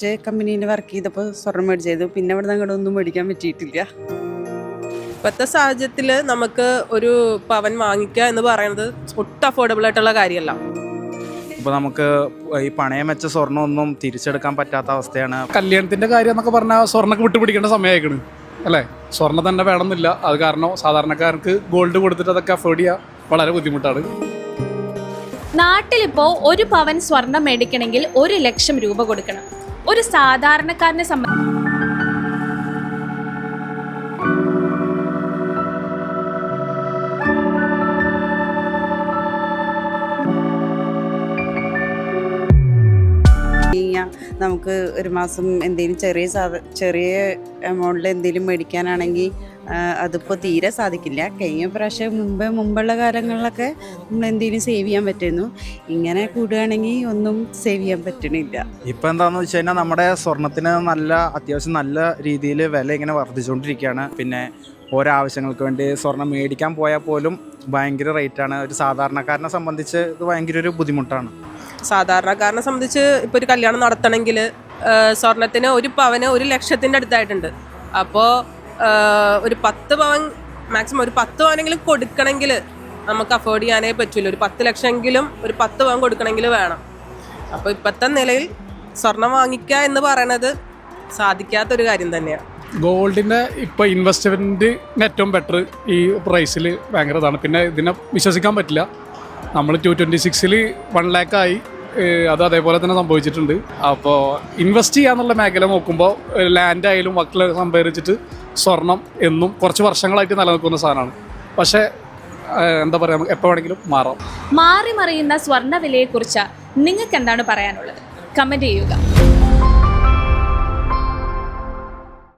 First കമ്പനിയിൽ work ചെയ്തപ്പോൾ സ്വർണ്ണം മേടിച്ചത്. പിന്നെ ഇവിടെ അങ്ങോട്ട് ഒന്നും മേടിക്കാൻ പറ്റിയിട്ടില്ല. ഇപ്പോഴത്തെ സാഹചര്യത്തിൽ നമുക്ക് ഒരു പവൻ വാങ്ങിക്കുക എന്ന് പറയുന്നത് ഒട്ടും അഫോർഡബിൾ ആയിട്ടുള്ള കാര്യമല്ല. ഇപ്പോൾ നമുക്ക് ഈ പണയം വെച്ച സ്വർണ്ണമൊന്നും തിരിച്ചെടുക്കാൻ പറ്റാത്ത അവസ്ഥയാണ്. കല്യാണത്തിൻ്റെ കാര്യം എന്നൊക്കെ പറഞ്ഞാൽ സ്വർണ്ണമൊക്കെ വിട്ടുപിടിക്കേണ്ട സമയമായിക്കണ് അല്ലേ. സ്വർണ്ണം തന്നെ വേണമെന്നില്ല. അത് കാരണം സാധാരണക്കാർക്ക് ഗോൾഡ് കൊടുത്തിട്ട് അതൊക്കെ അഫോർഡ് ചെയ്യാൻ വളരെ ബുദ്ധിമുട്ടാണ്. നാട്ടിലിപ്പോൾ ഒരു പവൻ സ്വർണം മേടിക്കണമെങ്കിൽ 1 ലക്ഷം രൂപ കൊടുക്കണം. ഒരു സാധാരണക്കാരനെ സംബന്ധിച്ച് നമുക്ക് ഒരു മാസം എന്തെങ്കിലും ചെറിയ എമൗണ്ടിൽ എന്തെങ്കിലും മേടിക്കാനാണെങ്കിൽ അതിപ്പോൾ തീരെ സാധിക്കില്ല. കഴിഞ്ഞ പ്രാവശ്യം മുമ്പുള്ള കാലങ്ങളിലൊക്കെ നമ്മൾ എന്തെങ്കിലും സേവ് ചെയ്യാൻ പറ്റുന്നു. ഇങ്ങനെ കൂടുകയാണെങ്കിൽ ഒന്നും സേവ് ചെയ്യാൻ പറ്റണില്ല. ഇപ്പം എന്താണെന്ന് വെച്ച് കഴിഞ്ഞാൽ നമ്മുടെ സ്വർണത്തിന് അത്യാവശ്യം നല്ല രീതിയിൽ വില ഇങ്ങനെ വർദ്ധിച്ചുകൊണ്ടിരിക്കുകയാണ്. പിന്നെ ഓരോ ആവശ്യങ്ങൾക്ക് വേണ്ടി സ്വർണം മേടിക്കാൻ പോയാൽ പോലും ഭയങ്കര റേറ്റാണ്. ഒരു സാധാരണക്കാരനെ സംബന്ധിച്ച് ഇത് ഭയങ്കര ഒരു ബുദ്ധിമുട്ടാണ്. സാധാരണക്കാരനെ സംബന്ധിച്ച് ഇപ്പോൾ ഒരു കല്യാണം നടത്തണമെങ്കിൽ സ്വർണത്തിന് ഒരു പവന് 1 ലക്ഷത്തിൻ്റെ അടുത്തായിട്ടുണ്ട്. അപ്പോൾ ഒരു 10 പവൻ മാക്സിമം ഒരു 10 പവനെങ്കിലും കൊടുക്കണമെങ്കിൽ നമുക്ക് അഫോർഡ് ചെയ്യാനേ പറ്റില്ല. ഒരു 10 ലക്ഷമെങ്കിലും ഒരു 10 പവൻ കൊടുക്കണമെങ്കിൽ വേണം. അപ്പോൾ ഇപ്പോഴത്തെ നിലയിൽ സ്വർണം വാങ്ങിക്കുക എന്ന് പറയണത് സാധിക്കാത്തൊരു കാര്യം തന്നെയാണ്. ഗോൾഡിൻ്റെ ഇപ്പോൾ ഇൻവെസ്റ്റ്മെൻറ്റിന് ഏറ്റവും ബെറ്റർ ഈ പ്രൈസിൽ ഭയങ്കര ഇതാണ്. പിന്നെ ഇതിനെ വിശ്വസിക്കാൻ പറ്റില്ല. നമ്മൾ 226-ൽ 1 lakh ആയി. അത് അതേപോലെ തന്നെ സംഭവിച്ചിട്ടുണ്ട്. അപ്പോൾ ഇൻവെസ്റ്റ് ചെയ്യാന്നുള്ള മേഖല നോക്കുമ്പോൾ ലാൻഡ് ആയാലും മക്കളെ സംഭരിച്ചിട്ട് സ്വർണം എന്നും കുറച്ച് വർഷങ്ങളായിട്ട് നിലനിൽക്കുന്ന സാധനമാണ്. പക്ഷേ എന്താ പറയുക, എപ്പോൾ വേണമെങ്കിലും മാറാം. മാറി മറിയുന്ന സ്വർണ്ണ വിലയെക്കുറിച്ച് നിങ്ങൾക്ക് എന്താണ് പറയാനുള്ളത്? കമൻറ്റ് ചെയ്യുക.